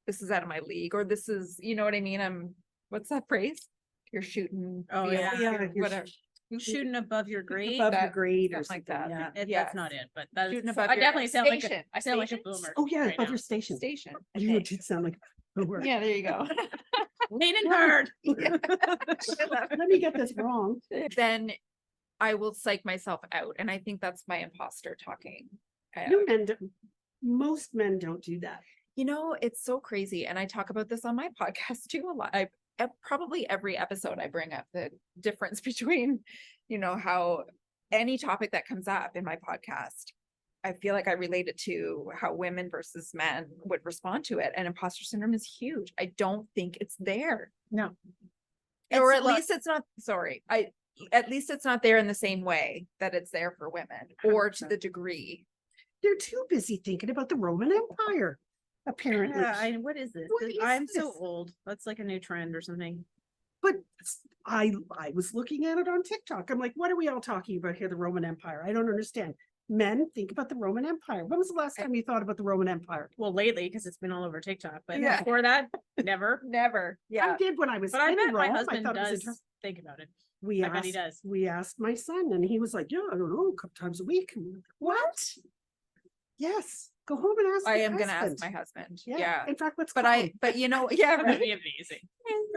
this is out of my league, or this is, you know what I mean? What's that phrase? You're shooting. Oh, beyond yeah. Yeah, your- you're whatever. Shooting above your grade. above your that- grade or something something. like that. Yeah. Yes. That's not it, but that's, Shooting above I your definitely sound like station. I sound like a Stations? boomer. Oh yeah, right above now. your station. Station. You Okay. did sound like a boomer. Yeah, there you go. Leaning hard. Let me get this wrong. Then I will psych myself out. And I think that's my imposter talking. Most men don't do that. It's so crazy. And I talk about this on my podcast too a lot. Probably every episode I bring up the difference between, how any topic that comes up in my podcast, I feel like I relate it to how women versus men would respond to it. And imposter syndrome is huge. I don't think it's there. No. Or It's at lo- least it's not, sorry. At least it's not there in the same way that it's there for women, or to 100%. the degree. They're too busy thinking about the Roman Empire, apparently. Yeah, what is this? What is I'm so this? old. That's like a new trend or something. But I was looking at it on TikTok. I'm like, what are we all talking about here? The Roman Empire. I don't understand. Men, think about the Roman Empire. When was the last time you thought about the Roman Empire? Well, lately, because it's been all over TikTok, but Yeah. before that, never. Never. I Yeah. did when I was But I in bet my Rome. I husband thought it was does interesting. think about it. We I bet he asked, does. we asked my son and he was like, yeah, I don't know, a couple times a week. And we're like, what? Yes, go home and ask I your am going to ask husband. my husband. Yeah. Yeah. In fact, let's But call I, him. but yeah, That would right. be amazing.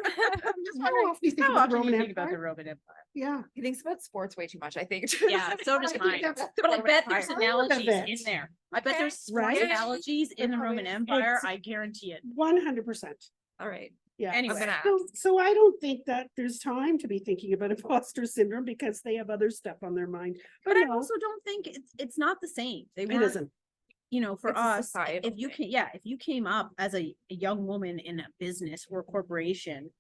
I'm just How wondering. often do you think How about the often do Roman you think about Empire? the Roman Empire? Yeah. He thinks about sports way too much, I think. Yeah, so does I think mine. that's But I Roman bet there's Empire. analogies Part of in it. there. I bet Okay. there's sports Right? analogies in the There Roman probably is. Empire. It's- I guarantee it. 100%. All right. Yeah. Anyway, I'm gonna ask. So I don't think that there's time to be thinking about imposter syndrome because they have other stuff on their mind. but I no, also don't think it's not the same. They it weren't, isn't. for It's a us, societal if you thing. can, if you came up as a young woman in a business or corporation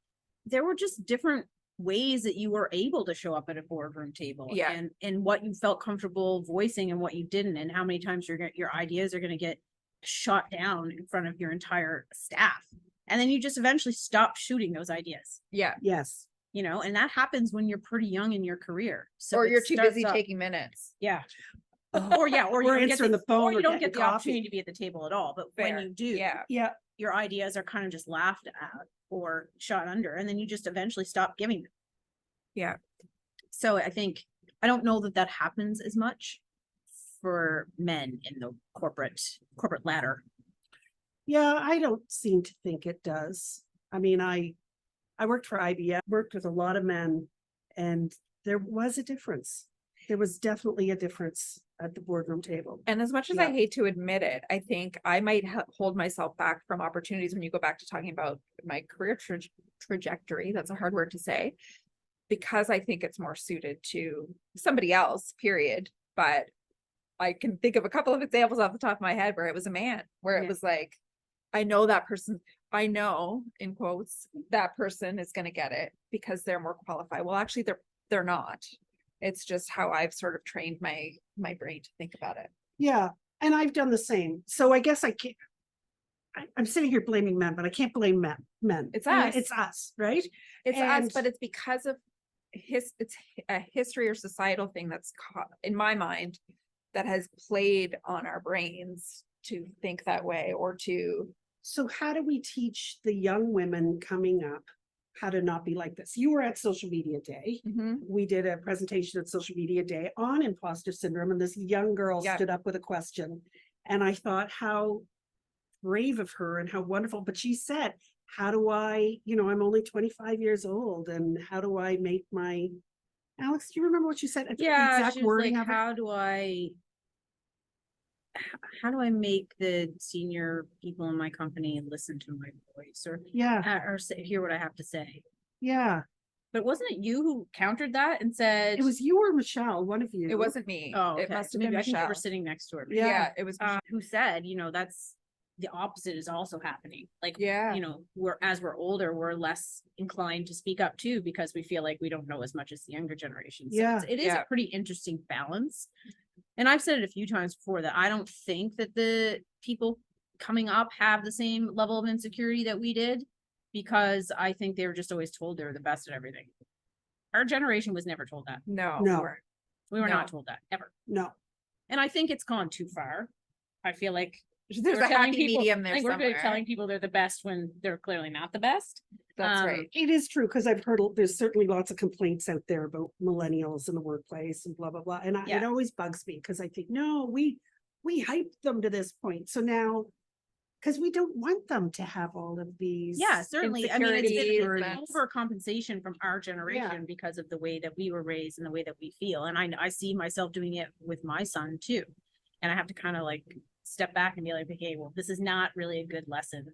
there were just different ways that you were able to show up at a boardroom table. Yeah. And what you felt comfortable voicing and what you didn't, and how many times your ideas are going to get shot down in front of your entire staff. And then you just eventually stop shooting those ideas, Yeah. Yes. you know, and that happens when you're pretty young in your career. So Or it you're too starts busy up- taking minutes. Yeah. Or yeah, or you Or don't get answering the phone or or you don't getting get the coffee. opportunity to be at the table at all. But Fair. when you do, Yeah. Yeah. your ideas are kind of just laughed at or shot under, and then you just eventually stop giving them. Yeah. So I think, I don't know that that happens as much for men in the corporate ladder. Yeah, I don't seem to think it does. I mean, I worked for IBM, worked with a lot of men, and there was a difference. There was definitely a difference at the boardroom table. And as much as I Yeah. hate to admit it, I think I might hold myself back from opportunities when you go back to talking about my career trajectory. That's a hard word to say, because I think it's more suited to somebody else, period. But I can think of a couple of examples off the top of my head where it was a man, where Yeah. it was like, I know that person, I know, in quotes, that person is going to get it because they're more qualified. Well, actually, they're not. It's just how I've sort of trained my brain to think about it. Yeah, and I've done the same. So I guess I can't. I'm sitting here blaming men, but I can't blame men. It's Yeah, us. It's us, right? It's And- us, but it's because of it's a history or societal thing that's in my mind that has played on our brains to think that way or to. So how do we teach the young women coming up how to not be like this? You were at Social Media Day. We did a presentation at Social Media Day on imposter syndrome, and this young girl Yeah. stood up with a question. And I thought how brave of her and how wonderful. But she said, how do I, I'm only 25 years old, and how do I make my Alix, do you remember what you said? The Yeah, exact she was wording like, of it? how do I make the senior people in my company listen to my voice or Yeah, hear what I have to say? yeah. But wasn't it you who countered that and said It was you or Michelle, one of you. It wasn't me. Oh, It okay. must have Maybe been I think you were Michelle. sitting next to her. Yeah. Yeah, it was. Who said, that's the opposite is also happening. Like, Yeah. as we're older, we're less inclined to speak up too, because we feel like we don't know as much as the younger generation. So Yeah. it is Yeah. a pretty interesting balance. And I've said it a few times before that I don't think that the people coming up have the same level of insecurity that we did, because I think they were just always told they were the best at everything. Our generation was never told that. No. No. we weren't. We were not No. told that ever. No. And I think it's gone too far. I feel like There's we're a telling happy people- medium I there think we're somewhere. telling people they're the best when they're clearly not the best. That's right. It is true, because I've heard there's certainly lots of complaints out there about millennials in the workplace and blah, blah, blah. And it Yeah. always bugs me, because I think, no, we hyped them to this point. So now, because we don't want them to have all of these. Yeah, certainly. I mean, it's Insecurities been and- overcompensation from our generation because of the way that we were raised and the way that we feel. And I see myself doing it with my son too. And I have to kind of like step back and be like, okay, well, this is not really a good lesson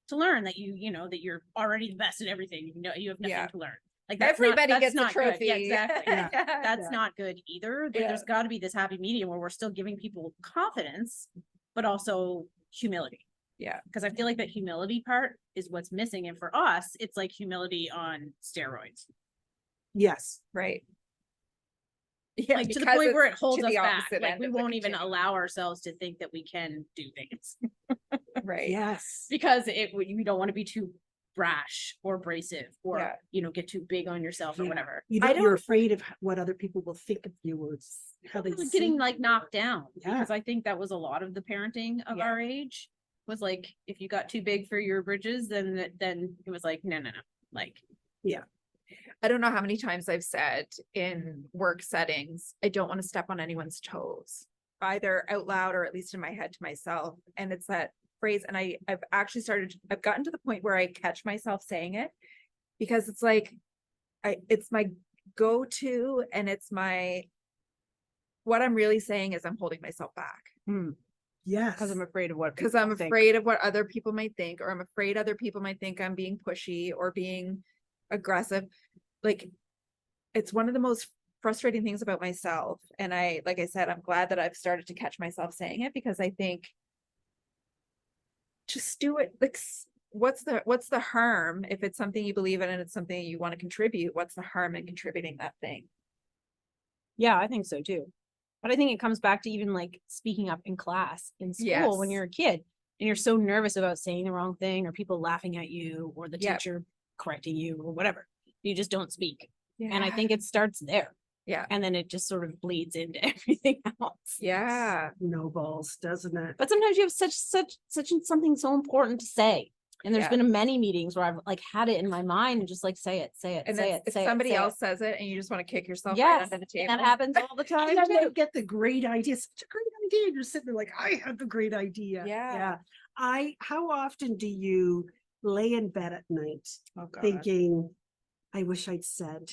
to learn that that you're already the best at everything. You have nothing Yeah. to learn. Like Everybody that's gets a not good. trophy. Yeah, exactly. Yeah. That's Yeah. not good either. Yeah. There's got to be this happy medium where we're still giving people confidence, but also humility. Yeah. Because I feel like that humility part is what's missing. And for us, it's like humility on steroids. Yes. Right. Yeah, Like to the because point where it it's holds to us the back. opposite Like end we of the won't even continuum. allow ourselves to think that we can do things Right. Yes. because we don't want to be too brash or abrasive or, Yeah. get too big on yourself or Yeah. whatever. You're afraid of what other people will think of you, or how they We're see getting you. like knocked down Yeah. because I think that was a lot of the parenting of Yeah. our age was like, if you got too big for your bridges, then it was like, no. Like, I don't know how many times I've said in work settings, I don't want to step on anyone's toes, either out loud or at least in my head to myself. And it's that phrase. And I've gotten to the point where I catch myself saying it because it's like, it's my go-to, and what I'm really saying is I'm holding myself back Yes. because I'm afraid of what because I'm people think. afraid of what other people might think, or I'm afraid other people might think I'm being pushy or being aggressive. Like, it's one of the most frustrating things about myself. And like I said, I'm glad that I've started to catch myself saying it, because I think just do it. Like, what's the harm if it's something you believe in and it's something you want to contribute? What's the harm in contributing that thing? Yeah, I think so too. But I think it comes back to even like speaking up in class, in school when Yes. you're a kid and you're so nervous about saying the wrong thing or people laughing at you or the Yep. teacher correcting you or whatever. You just don't speak. Yeah. And I think it starts there. Yeah. And then it just sort of bleeds into everything else. Yeah. Snowballs, doesn't it? But sometimes you have such something so important to say. And there's Yeah. been many meetings where I've like had it in my mind and just like say it. And say then it, if say it, somebody say else it. says it and you just want to kick yourself right Yes, under the and table. that happens all the time And then too. you get the great idea, such a great idea. You're sitting there like, I had the great idea. Yeah. How often do you lay in bed at night Oh God. thinking, I wish I'd said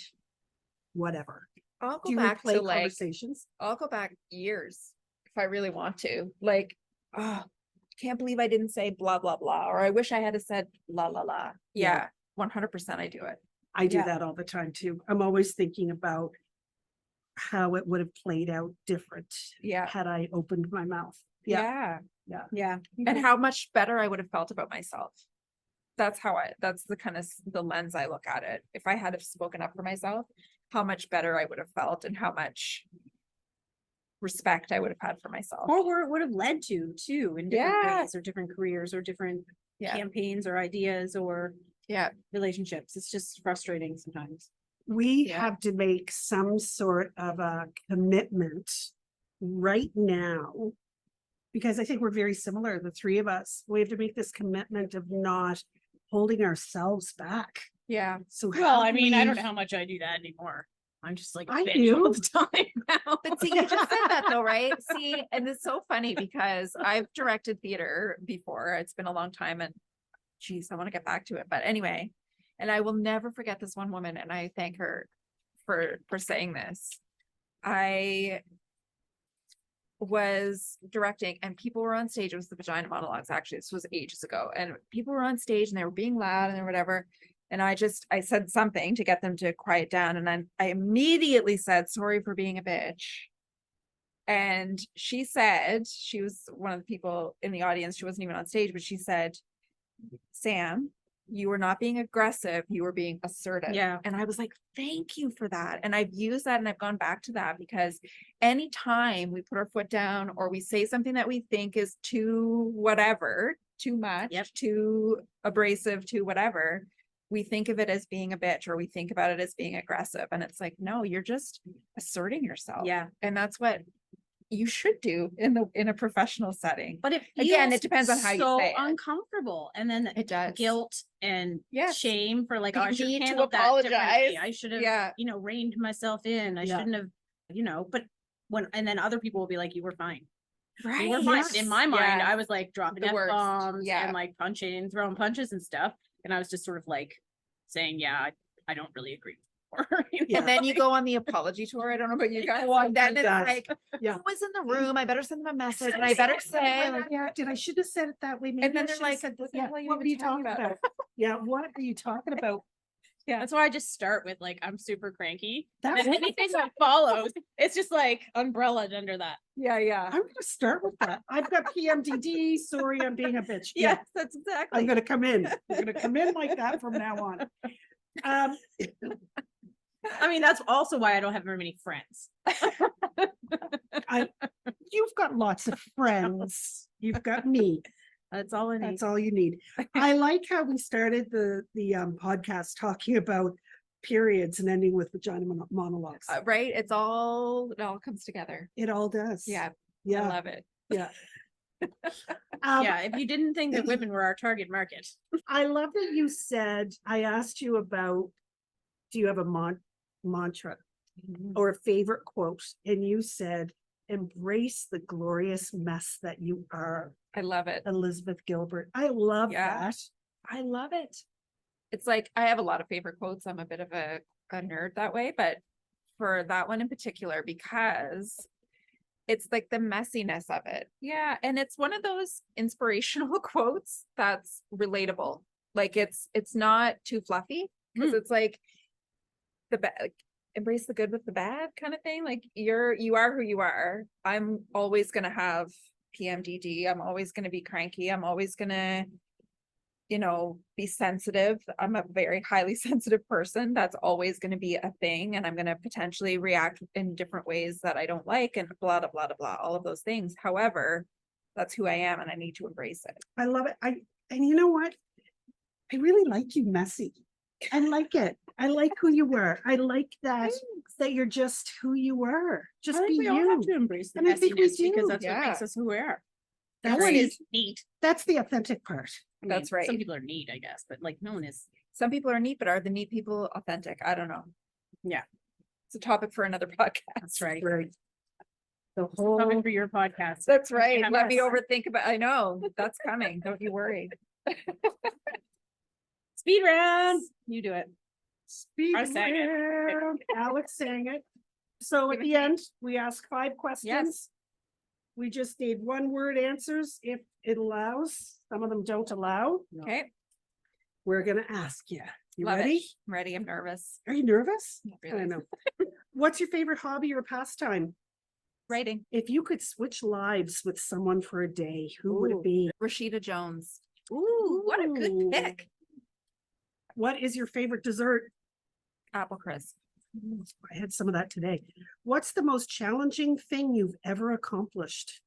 whatever? I'll Do go you back replay to like, conversations? I'll go back years if I really want to. Like, oh, can't believe I didn't say blah, blah, blah. Or I wish I had said la, la, la. Yeah. 100% I do it. I do Yeah. that all the time too. I'm always thinking about how it would have played out different Yeah. had I opened my mouth. Yeah. Yeah. And how much better I would have felt about myself. That's the kind of the lens I look at it. If I had have spoken up for myself, how much better I would have felt and how much respect I would have had for myself. Or where it would have led to too in different Yeah. ways or different careers or different Yeah. campaigns or ideas or Yeah. relationships. It's just frustrating sometimes. We Yeah. have to make some sort of a commitment right now. Because I think we're very similar, the three of us. We have to make this commitment of not holding ourselves back. Yeah. So Well, how I mean, I we- don't know how much I do that anymore. I'm just like a I bitch all do. the time now. But see, you just said that though, right? See, and it's so funny because I've directed theater before. It's been a long time and geez, I want to get back to it. But anyway, and I will never forget this one woman, and I thank her for saying this. I was directing and people were on stage. It was the vagina monologues, actually. This was ages ago. And people were on stage and they were being loud and whatever. And I said something to get them to quiet down. And then I immediately said, sorry for being a bitch. And she said, she was one of the people in the audience. She wasn't even on stage, but she said, Sam, you were not being aggressive. You were being assertive. Yeah. And I was like, thank you for that. And I've used that and I've gone back to that because anytime we put our foot down or we say something that we think is too whatever, too much, Yep. too abrasive, too whatever, we think of it as being a bitch or we think about it as being aggressive. And it's like, no, you're just asserting yourself. Yeah. And that's what you should do in a professional setting. But it Again, feels it depends on how you so say it. uncomfortable. And then It does. guilt and Yes. shame for like, The oh, I should need have to handled that differently. apologize. I should have, Yeah. reined myself in. I Yeah. shouldn't have, but and then other people will be like, you were fine. Right. You were fine. In my mind, Yeah. I was like dropping The F worst. bombs Yeah. and like throwing punches and stuff. And I was just sort of like saying, yeah, I don't really agree. And then you go on the apology tour. I don't know about you guys. Oh, I've And then done it's that. like, Yeah. who was in the room? I better send them a message and I better say, like, I should have said it that way. Maybe and then I they're should have like, said this. what the Yeah, hell are you what were even you talking talking about? Yeah, what are you talking about? Yeah, that's why I just start with like, I'm super cranky. That's And anything that follows, it's just like umbrellaed under that. yeah, yeah. I'm gonna start with that. I've got PMDD. Sorry, I'm being a bitch. Yes, that's exactly. I'm gonna come in. I'm gonna come in like that from now on. I mean, that's also why I don't have very many friends. You've got lots of friends. You've got me. That's all I need. That's all you need. I like how we started the podcast talking about periods and ending with vagina monologues. Right? It all comes together. It all does. Yeah. I Yeah. love it. Yeah. Yeah, if you didn't think that women were our target market. I love that you said, I asked you about, do you have a mantra or a favorite quote? And you said, embrace the glorious mess that you are, I love it. Elizabeth Gilbert. I love Yeah. that. I love it. It's like, I have a lot of favorite quotes. I'm a bit of a nerd that way, but for that one in particular, because it's like the messiness of it. Yeah. And it's one of those inspirational quotes that's relatable. Like it's not too fluffy because it's like like, embrace the good with the bad kind of thing. Like you are who you are. I'm always going to have PMDD. I'm always going to be cranky. I'm always going to be sensitive. I'm a very highly sensitive person. That's always going to be a thing. And I'm going to potentially react in different ways that I don't like and blah, blah, blah, blah, all of those things. However, that's who I am and I need to embrace it. I love it. And you know what? I really like you messy. I like it. I like who you were. I like that you're just who you were. Just I think be we all have you. to embrace the And I think we messiness because do. that's what makes Yeah. us who we are. That's No one the- is neat. That's the authentic part. I mean, That's right. Some people are neat, I guess, but like no one is. Some people are neat, but are the neat people authentic? I don't know. Yeah. It's a topic for another podcast. That's right. Right. The Coming whole for your podcast. That's right. Let me Yes. overthink about, I know that's coming. Don't you worry. Speed round. You do it. speed I sang it. round. Alex sang it. So at the end, we ask 5 questions. Yes. We just need 1-word answers if it allows. Some of them don't allow. Okay. We're gonna ask you. You Love it. ready? I'm ready. I'm nervous. Are you nervous? Not I really. know. What's your favorite hobby or pastime? Writing. If you could switch lives with someone for a day, who would Ooh. it be? Rashida Jones. Ooh, what a good Ooh. pick. What is your favorite dessert? Apple crisp. I had some of that today. What's the most challenging thing you've ever accomplished?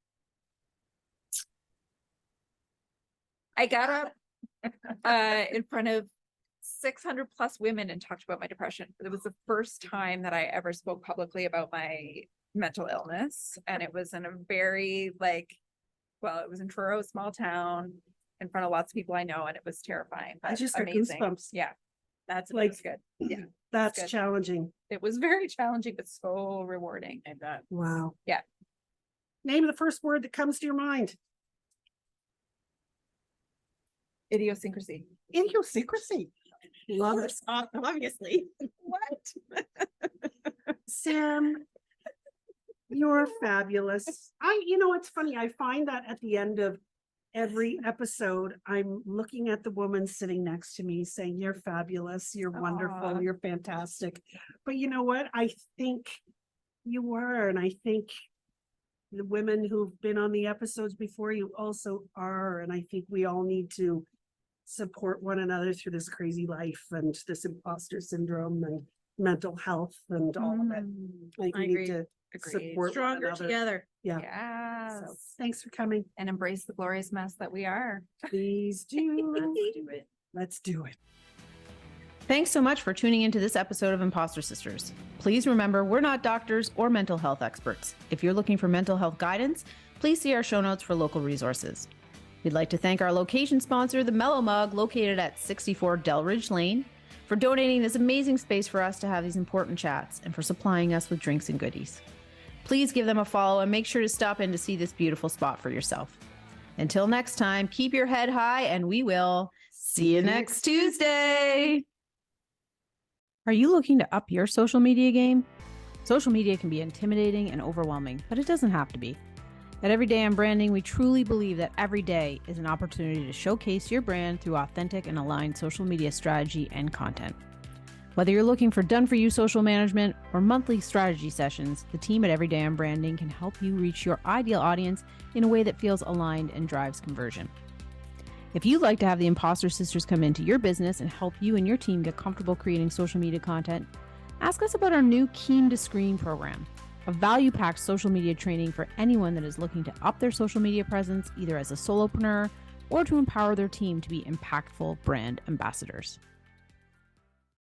I got up in front of 600 plus women and talked about my depression. It was the first time that I ever spoke publicly about my mental illness. And it was in a very it was in Truro, a small town, in front of lots of people I know, and it was terrifying. I but just got amazing. goosebumps. Yeah, That's like Like, good. Yeah, That's good. challenging. It was very challenging, but so rewarding. I bet. Wow. Yeah. Name the first word that comes to your mind. Idiosyncrasy. Idiosyncrasy. Love it. Obviously. What? Sam, you're fabulous. It's funny. I find that at the end of every episode, I'm looking at the woman sitting next to me saying, you're fabulous, you're wonderful, Aw. you're fantastic. But you know what? I think you were, and I think the women who've been on the episodes before you also are. And I think we all need to support one another through this crazy life and this imposter syndrome and mental health and all of it. I think I we agree. need to Agreed. support one Stronger another. together. Yeah. Yes. So thanks for coming. And embrace the glorious mess that we are. Please do. Do it. Let's do it. Thanks so much for tuning into this episode of Imposter Sisters. Please remember, we're not doctors or mental health experts. If you're looking for mental health guidance, please see our show notes for local resources. We'd like to thank our location sponsor, the Mellow Mug, located at 64 Delridge Lane, for donating this amazing space for us to have these important chats and for supplying us with drinks and goodies. Please give them a follow and make sure to stop in to see this beautiful spot for yourself. Until next time, keep your head high and we will see you next Tuesday. Are you looking to up your social media game? Social media can be intimidating and overwhelming, but it doesn't have to be. At Everyday on Branding, we truly believe that every day is an opportunity to showcase your brand through authentic and aligned social media strategy and content. Whether you're looking for done-for-you social management or monthly strategy sessions, the team at Everyday on Branding can help you reach your ideal audience in a way that feels aligned and drives conversion. If you'd like to have the Imposter Sisters come into your business and help you and your team get comfortable creating social media content, ask us about our new Keen to Screen program, a value-packed social media training for anyone that is looking to up their social media presence either as a solopreneur or to empower their team to be impactful brand ambassadors.